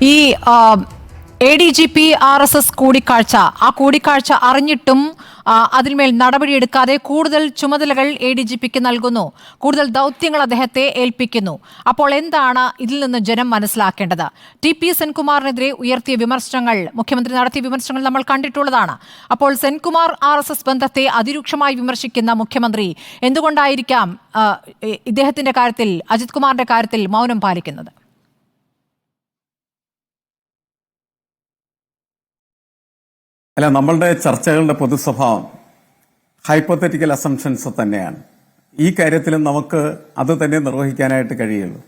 ഈ ADGP RSS കൂടിക്കാഴ്ച ആ കൂടിക്കാഴ്ച അറിഞ്ഞിട്ടും അതിന്മേൽ നടപടിയെടുക്കാതെ കൂടുതൽ ചുമതലകൾ ADGPക്ക് നൽകുന്നു, കൂടുതൽ ദൗത്യങ്ങൾ അദ്ദേഹത്തെ ഏൽപ്പിക്കുന്നു. അപ്പോൾ എന്താണ് ഇതിൽ നിന്ന് ജനം മനസ്സിലാക്കേണ്ടത്? TP സെൻകുമാറിനെതിരെ ഉയർത്തിയ വിമർശനങ്ങൾ, മുഖ്യമന്ത്രി നടത്തിയ വിമർശനങ്ങൾ നമ്മൾ കണ്ടിട്ടുള്ളതാണ്. അപ്പോൾ സെൻകുമാർ RSS ബന്ധത്തെ അതിരൂക്ഷമായി വിമർശിക്കുന്ന മുഖ്യമന്ത്രി എന്തുകൊണ്ടായിരിക്കാം ഇദ്ദേഹത്തിന്റെ കാര്യത്തിൽ, അജിത് കുമാറിന്റെ കാര്യത്തിൽ മൗനം പാലിക്കുന്നത്? അല്ല, നമ്മളുടെ ചർച്ചകളുടെ പൊതുസ്വഭാവം ഹൈപ്പോത്തറ്റിക്കൽ അസംഷൻസ് തന്നെയാണ്. ഈ കാര്യത്തിലും നമുക്ക് അത് തന്നെ നിർവഹിക്കാനായിട്ട് കഴിയുള്ളൂ.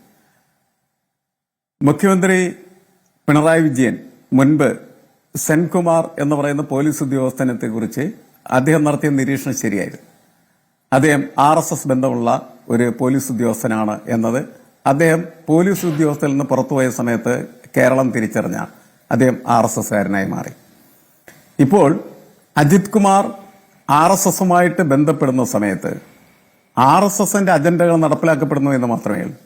മുഖ്യമന്ത്രി പിണറായി വിജയൻ മുൻപ് സെൻകുമാർ എന്ന് പറയുന്ന പോലീസ് ഉദ്യോഗസ്ഥനെ കുറിച്ച് അദ്ദേഹം നടത്തിയ നിരീക്ഷണം ശരിയായിരുന്നു. അദ്ദേഹം RSS ബന്ധമുള്ള ഒരു പോലീസ് ഉദ്യോഗസ്ഥനാണ് എന്നത് അദ്ദേഹം പോലീസ് ഉദ്യോഗസ്ഥരിൽ നിന്ന് പുറത്തുപോയ സമയത്ത് കേരളം തിരിച്ചറിഞ്ഞ അദ്ദേഹം RSSകാരനായി മാറി. ഇപ്പോൾ അജിത് കുമാർ RSSുമായിട്ട് ബന്ധപ്പെടുന്ന സമയത്ത് RSSന്റെ അജണ്ടകൾ നടപ്പിലാക്കപ്പെടുന്നു എന്ന് മാത്രമേ ഉള്ളൂ.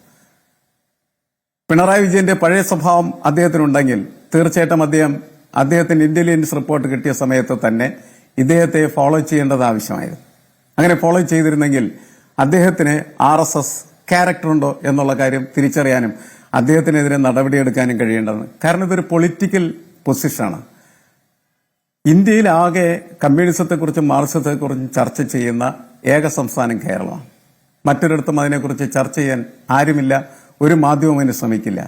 പിണറായി വിജയന്റെ പഴയ സ്വഭാവം അദ്ദേഹത്തിനുണ്ടെങ്കിൽ തീർച്ചയായിട്ടും അദ്ദേഹത്തിന്റെ ഇന്റലിജൻസ് റിപ്പോർട്ട് കിട്ടിയ സമയത്ത് തന്നെ ഇദ്ദേഹത്തെ ഫോളോ ചെയ്യേണ്ടത് ആവശ്യമായിരുന്നു. അങ്ങനെ ഫോളോ ചെയ്തിരുന്നെങ്കിൽ അദ്ദേഹത്തിന് RSS ക്യാരക്ടർ ഉണ്ടോ എന്നുള്ള കാര്യം തിരിച്ചറിയാനും അദ്ദേഹത്തിനെതിരെ നടപടിയെടുക്കാനും കഴിയേണ്ടതാണ്. കാരണം ഇതൊരു പൊളിറ്റിക്കൽ പൊസിഷനാണ്. ഇന്ത്യയിലാകെ കമ്മ്യൂണിസത്തെക്കുറിച്ചും മാർക്സിസത്തെക്കുറിച്ചും ചർച്ച ചെയ്യുന്ന ഏക സംസ്ഥാനം കേരളമാണ്. മറ്റൊരിടത്തും അതിനെക്കുറിച്ച് ചർച്ച ചെയ്യാൻ ആരുമില്ല, ഒരു മാധ്യമവും അതിന് ശ്രമിക്കില്ല.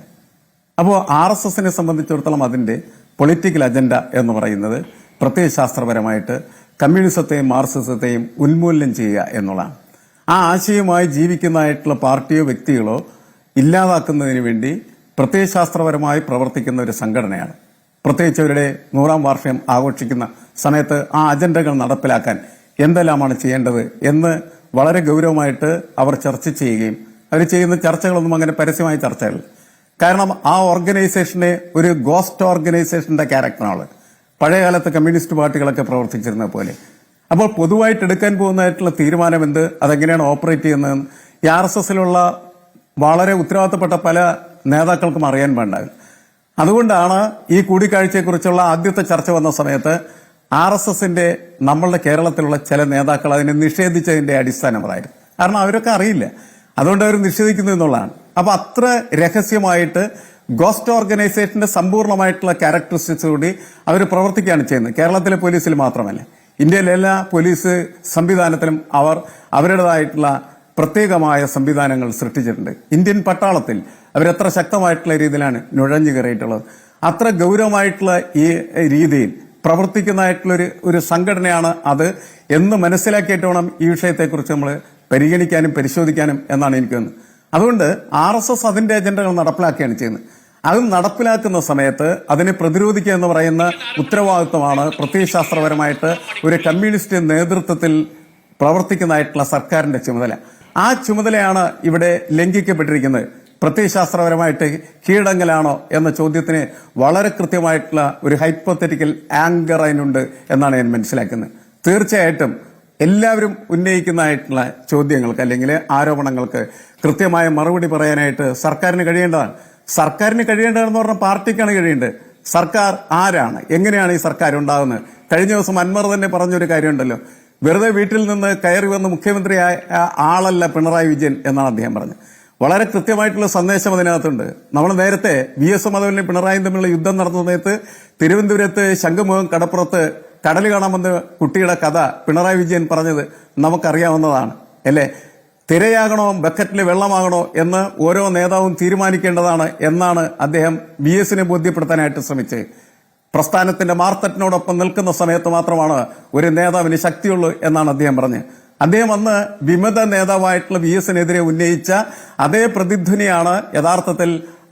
അപ്പോൾ RSSനെ സംബന്ധിച്ചിടത്തോളം അതിന്റെ പൊളിറ്റിക്കൽ അജണ്ട എന്ന് പറയുന്നത് പ്രത്യയശാസ്ത്രപരമായിട്ട് കമ്മ്യൂണിസത്തെയും മാർക്സിസത്തെയും ഉന്മൂലനം ചെയ്യുക എന്നുള്ളതാണ്. ആ ആശയവുമായി ജീവിക്കുന്നതായിട്ടുള്ള പാർട്ടിയോ വ്യക്തികളോ ഇല്ലാതാക്കുന്നതിന് വേണ്ടി പ്രത്യയശാസ്ത്രപരമായി പ്രവർത്തിക്കുന്ന ഒരു സംഘടനയാണ്. പ്രത്യേകിച്ച് അവരുടെ 100ാം വാർഷികം ആഘോഷിക്കുന്ന സമയത്ത് ആ അജണ്ടകൾ നടപ്പിലാക്കാൻ എന്തെല്ലാമാണ് ചെയ്യേണ്ടത് എന്ന് വളരെ ഗൗരവമായിട്ട് അവർ ചർച്ച ചെയ്യുകയും അവർ ചെയ്യുന്ന ചർച്ചകളൊന്നും അങ്ങനെ പരസ്യമായ ചർച്ചകൾ. കാരണം ആ ഓർഗനൈസേഷനെ ഒരു ഗോസ്റ്റ് ഓർഗനൈസേഷന്റെ ക്യാരക്ടറാണ് പഴയകാലത്ത് കമ്മ്യൂണിസ്റ്റ് പാർട്ടികളൊക്കെ പ്രവർത്തിച്ചിരുന്ന പോലെ. അപ്പോൾ പൊതുവായിട്ട് എടുക്കാൻ പോകുന്നതായിട്ടുള്ള തീരുമാനം എന്ത്, അതെങ്ങനെയാണ് ഓപ്പറേറ്റ് ചെയ്യുന്നത്, ഈ RSSലുള്ള വളരെ ഉത്തരവാദിത്തപ്പെട്ട പല നേതാക്കൾക്കും അറിയാൻ വേണ്ടാകും. അതുകൊണ്ടാണ് ഈ കൂടിക്കാഴ്ചയെക്കുറിച്ചുള്ള ആദ്യത്തെ ചർച്ച വന്ന സമയത്ത് RSSന്റെ നമ്മളുടെ കേരളത്തിലുള്ള ചില നേതാക്കൾ അതിനെ നിഷേധിച്ചതിന്റെ അടിസ്ഥാനമായിരുന്നു. കാരണം അവരൊക്കെ അറിയില്ല, അതുകൊണ്ട് അവർ നിഷേധിക്കുന്നു എന്നുള്ളതാണ്. അപ്പൊ അത്ര രഹസ്യമായിട്ട് ഗോസ്റ്റ് ഓർഗനൈസേഷന്റെ സമ്പൂർണ്ണമായിട്ടുള്ള ക്യാരക്ടറിസ്റ്റിക്സ് കൂടി അവർ പ്രവർത്തിക്കുകയാണ് ചെയ്യുന്നത്. കേരളത്തിലെ പോലീസിൽ മാത്രമല്ല, ഇന്ത്യയിലെ എല്ലാ പോലീസ് സംവിധാനത്തിലും അവർ അവരുടേതായിട്ടുള്ള പ്രത്യേകമായ സംവിധാനങ്ങൾ സൃഷ്ടിച്ചിട്ടുണ്ട്. ഇന്ത്യൻ പട്ടാളത്തിൽ അവരെത്ര ശക്തമായിട്ടുള്ള രീതിയിലാണ് നുഴഞ്ഞു കയറിയിട്ടുള്ളത്. അത്ര ഗൗരവമായിട്ടുള്ള ഈ രീതിയിൽ പ്രവർത്തിക്കുന്നതായിട്ടുള്ള ഒരു സംഘടനയാണ് അത് എന്ന് മനസ്സിലാക്കിയിട്ട് വേണം ഈ വിഷയത്തെക്കുറിച്ച് നമ്മൾ പരിഗണിക്കാനും പരിശോധിക്കാനും എന്നാണ് എനിക്ക് തോന്നുന്നത്. അതുകൊണ്ട് RSS അതിന്റെ അജണ്ടകൾ നടപ്പിലാക്കുകയാണ് ചെയ്യുന്നത്. അത് നടപ്പിലാക്കുന്ന സമയത്ത് അതിനെ പ്രതിരോധിക്കുക എന്ന് പറയുന്ന ഉത്തരവാദിത്വമാണ് പ്രത്യയശാസ്ത്രപരമായിട്ട് ഒരു കമ്മ്യൂണിസ്റ്റ് നേതൃത്വത്തിൽ പ്രവർത്തിക്കുന്നതായിട്ടുള്ള സർക്കാരിന്റെ ചുമതല. ആ ചുമതലയാണ് ഇവിടെ ലംഘിക്കപ്പെട്ടിരിക്കുന്നത്. പ്രത്യയശാസ്ത്രപരമായിട്ട് കീഴടങ്ങലാണോ എന്ന ചോദ്യത്തിന് വളരെ കൃത്യമായിട്ടുള്ള ഒരു ഹൈപ്പോത്തറ്റിക്കൽ ആങ്കർ അതിനുണ്ട് എന്നാണ് ഞാൻ മനസ്സിലാക്കുന്നത്. തീർച്ചയായിട്ടും എല്ലാവരും ഉന്നയിക്കുന്നതായിട്ടുള്ള ചോദ്യങ്ങൾക്ക് അല്ലെങ്കിൽ ആരോപണങ്ങൾക്ക് കൃത്യമായ മറുപടി പറയാനായിട്ട് സർക്കാരിന് കഴിയേണ്ടതാണ്. സർക്കാരിന് കഴിയേണ്ടതെന്ന് പറഞ്ഞാൽ പാർട്ടിക്കാണ് കഴിയേണ്ടത്. സർക്കാർ ആരാണ്, എങ്ങനെയാണ് ഈ സർക്കാർ ഉണ്ടാകുന്നത്? കഴിഞ്ഞ ദിവസം അൻവർ തന്നെ പറഞ്ഞൊരു കാര്യമുണ്ടല്ലോ, വെറുതെ വീട്ടിൽ നിന്ന് കയറി വന്ന് മുഖ്യമന്ത്രിയായ ആളല്ല പിണറായി വിജയൻ എന്നാണ് അദ്ദേഹം പറഞ്ഞത്. വളരെ കൃത്യമായിട്ടുള്ള സന്ദേശം അതിനകത്തുണ്ട്. നമ്മൾ നേരത്തെ VS മധവനും പിണറായിയും തമ്മിലുള്ള യുദ്ധം നടന്ന സമയത്ത് തിരുവനന്തപുരത്ത് ശംഖുമുഖം കടപ്പുറത്ത് കടൽ കാണാൻ വന്ന കുട്ടിയുടെ കഥ പിണറായി വിജയൻ പറഞ്ഞത് നമുക്കറിയാവുന്നതാണ് അല്ലേ? തിരയാകണോ ബക്കറ്റിലെ വെള്ളമാകണോ എന്ന് ഓരോ നേതാവും തീരുമാനിക്കേണ്ടതാണ് എന്നാണ് അദ്ദേഹം VSനെ ബോധ്യപ്പെടുത്താനായിട്ട് ശ്രമിച്ചത്. പ്രസ്ഥാനത്തിന്റെ മാർത്തറ്റിനോടൊപ്പം നിൽക്കുന്ന സമയത്ത് മാത്രമാണ് ഒരു നേതാവിന് ശക്തിയുള്ളൂ എന്നാണ് അദ്ദേഹം പറഞ്ഞത്. അദ്ദേഹം അന്ന് വിമത നേതാവായിട്ടുള്ള VSനെതിരെ ഉന്നയിച്ച അതേ പ്രതിധ്വനിയാണ് യഥാർത്ഥത്തിൽ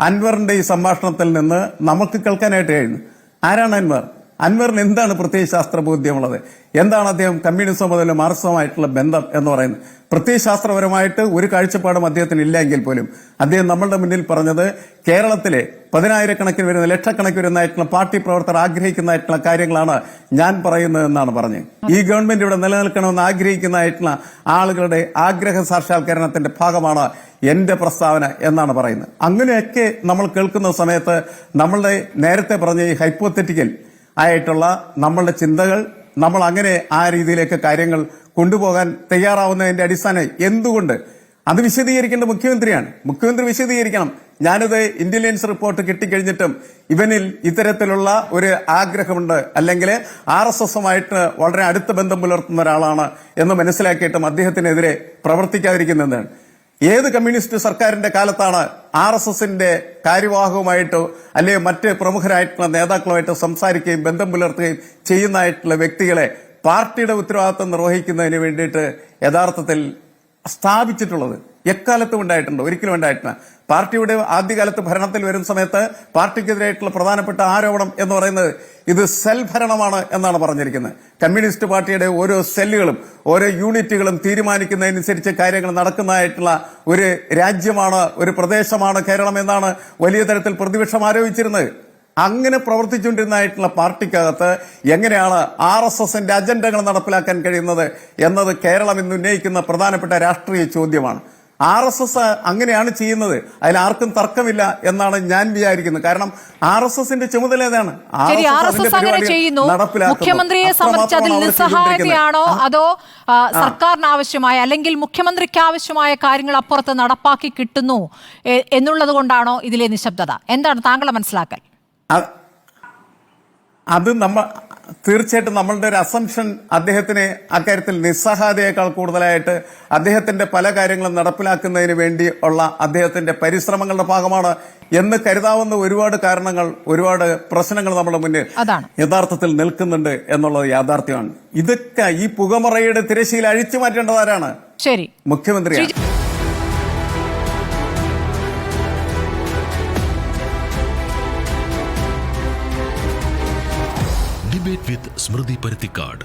അൻവറിന്റെ ഈ സംഭാഷണത്തിൽ നിന്ന് നമുക്ക് കേൾക്കാനായിട്ട് കഴിയുന്നത്. ആരാണ് അൻവർ? അൻവറിന് എന്താണ് പ്രത്യയശാസ്ത്ര ബോധ്യമുള്ളത്? എന്താണ് അദ്ദേഹം കമ്മ്യൂണിസം മുതൽ മാർക്സവുമായിട്ടുള്ള ബന്ധം എന്ന് പറയുന്നത്? പ്രത്യയശാസ്ത്രപരമായിട്ട് ഒരു കാഴ്ചപ്പാടും അദ്ദേഹത്തിന് ഇല്ല എങ്കിൽ പോലും അദ്ദേഹം നമ്മളുടെ മുന്നിൽ പറഞ്ഞത് കേരളത്തിലെ 10,000-കണക്കിന് വരുന്ന ലക്ഷക്കണക്കിന് വരുന്നതായിട്ടുള്ള പാർട്ടി പ്രവർത്തകർ ആഗ്രഹിക്കുന്നതായിട്ടുള്ള കാര്യങ്ങളാണ് ഞാൻ പറയുന്നത് എന്നാണ് പറഞ്ഞത്. ഈ ഗവൺമെന്റ് ഇവിടെ നിലനിൽക്കണമെന്ന് ആഗ്രഹിക്കുന്നതായിട്ടുള്ള ആളുകളുടെ ആഗ്രഹ സാക്ഷാത്കരണത്തിന്റെ ഭാഗമാണ് എന്റെ പ്രസ്താവന എന്നാണ് പറയുന്നത്. അങ്ങനെയൊക്കെ നമ്മൾ കേൾക്കുന്ന സമയത്ത് നമ്മളുടെ നേരത്തെ പറഞ്ഞ ഈ ഹൈപ്പോത്തറ്റിക്കൽ ആയിട്ടുള്ള നമ്മളുടെ ചിന്തകൾ നമ്മൾ അങ്ങനെ ആ രീതിയിലേക്ക് കാര്യങ്ങൾ കൊണ്ടുപോകാൻ തയ്യാറാവുന്നതിന്റെ അടിസ്ഥാനം എന്തുകൊണ്ട് അത് വിശദീകരിക്കേണ്ട മുഖ്യമന്ത്രിയാണ്. മുഖ്യമന്ത്രി വിശദീകരിക്കണം. ഞാനിത് ഇന്റലിജൻസ് റിപ്പോർട്ട് കിട്ടിക്കഴിഞ്ഞിട്ടും ഇവനിൽ ഇത്തരത്തിലുള്ള ഒരു ആഗ്രഹമുണ്ട്, അല്ലെങ്കിൽ RSSുമായിട്ട് വളരെ അടുത്ത ബന്ധം പുലർത്തുന്ന ഒരാളാണ് എന്ന് മനസ്സിലാക്കിയിട്ടും അദ്ദേഹത്തിനെതിരെ പ്രവർത്തിക്കാതിരിക്കുന്നതാണ്. ഏത് കമ്മ്യൂണിസ്റ്റ് സർക്കാരിന്റെ കാലത്താണ് RSSന്റെ കാര്യവാഹകവുമായിട്ടോ അല്ലെങ്കിൽ മറ്റ് പ്രമുഖരായിട്ടുള്ള നേതാക്കളുമായിട്ട് സംസാരിക്കുകയും ബന്ധം പുലർത്തുകയും ചെയ്യുന്നതായിട്ടുള്ള വ്യക്തികളെ പാർട്ടിയുടെ ഉത്തരവാദിത്വം നിർവഹിക്കുന്നതിന് വേണ്ടിയിട്ട് യഥാർത്ഥത്തിൽ സ്ഥാപിച്ചിട്ടുള്ളത്? എക്കാലത്തും ഉണ്ടായിട്ടുണ്ട്? ഒരിക്കലും ഉണ്ടായിട്ടില്ല. പാർട്ടിയുടെ ആദ്യകാലത്ത് ഭരണത്തിൽ വരുന്ന സമയത്ത് പാർട്ടിക്കെതിരായിട്ടുള്ള പ്രധാനപ്പെട്ട ആരോപണം എന്ന് പറയുന്നത് ഇത് സെൽ ഭരണമാണ് എന്നാണ് പറഞ്ഞിരിക്കുന്നത്. കമ്മ്യൂണിസ്റ്റ് പാർട്ടിയുടെ ഓരോ സെല്ലുകളും ഓരോ യൂണിറ്റുകളും തീരുമാനിക്കുന്നതനുസരിച്ച് കാര്യങ്ങൾ നടക്കുന്നതായിട്ടുള്ള ഒരു രാജ്യമാണ്, ഒരു പ്രദേശമാണ് കേരളം എന്നാണ് വലിയ തരത്തിൽ പ്രതിപക്ഷം ആരോപിച്ചിരുന്നത്. അങ്ങനെ പ്രവർത്തിച്ചുകൊണ്ടിരുന്നതായിട്ടുള്ള പാർട്ടിക്കകത്ത് എങ്ങനെയാണ് RSSന്റെ അജണ്ടകൾ നടപ്പിലാക്കാൻ കഴിയുന്നത് എന്നത് കേരളം ഇന്ന് ഉന്നയിക്കുന്ന പ്രധാനപ്പെട്ട രാഷ്ട്രീയ ചോദ്യമാണ്. RSS അങ്ങനെയാണ് ചെയ്യുന്നത്, അതിൽ ആർക്കും തർക്കമില്ല എന്നാണ് ഞാൻ വിചാരിക്കുന്നത്. കാരണം RSSന്റെ ചുമതല ഏതാണ്? മുഖ്യമന്ത്രിയെ സംബന്ധിച്ച് അതിൽ നിസ്സഹായതയാണോ അതോ സർക്കാരിന് ആവശ്യമായ അല്ലെങ്കിൽ മുഖ്യമന്ത്രിക്ക് ആവശ്യമായ കാര്യങ്ങൾ അപ്പുറത്ത് നടപ്പാക്കി കിട്ടുന്നു എന്നുള്ളത് കൊണ്ടാണോ ഇതിലെ നിശബ്ദത? എന്താണ് താങ്കളുടെ മനസ്സിലാക്കൽ? അത് തീർച്ചയായിട്ടും നമ്മളുടെ ഒരു അസംഷൻ അദ്ദേഹത്തിന് അക്കാര്യത്തിൽ നിസ്സഹായതയേക്കാൾ കൂടുതലായിട്ട് അദ്ദേഹത്തിന്റെ പല കാര്യങ്ങളും നടപ്പിലാക്കുന്നതിന് വേണ്ടി ഉള്ള അദ്ദേഹത്തിന്റെ പരിശ്രമങ്ങളുടെ ഭാഗമാണ് എന്ന് കരുതാവുന്ന ഒരുപാട് കാരണങ്ങൾ, ഒരുപാട് പ്രശ്നങ്ങൾ നമ്മുടെ മുന്നിൽ യഥാർത്ഥത്തിൽ നിൽക്കുന്നുണ്ട് എന്നുള്ളത് യാഥാർത്ഥ്യമാണ്. ഇതൊക്കെ ഈ പുകമറയുടെ തിരശ്ശീല അഴിച്ചു മാറ്റേണ്ടതാരാണ്? ശരി, മുഖ്യമന്ത്രിയാണ്. Debate with Smriti Parithikad.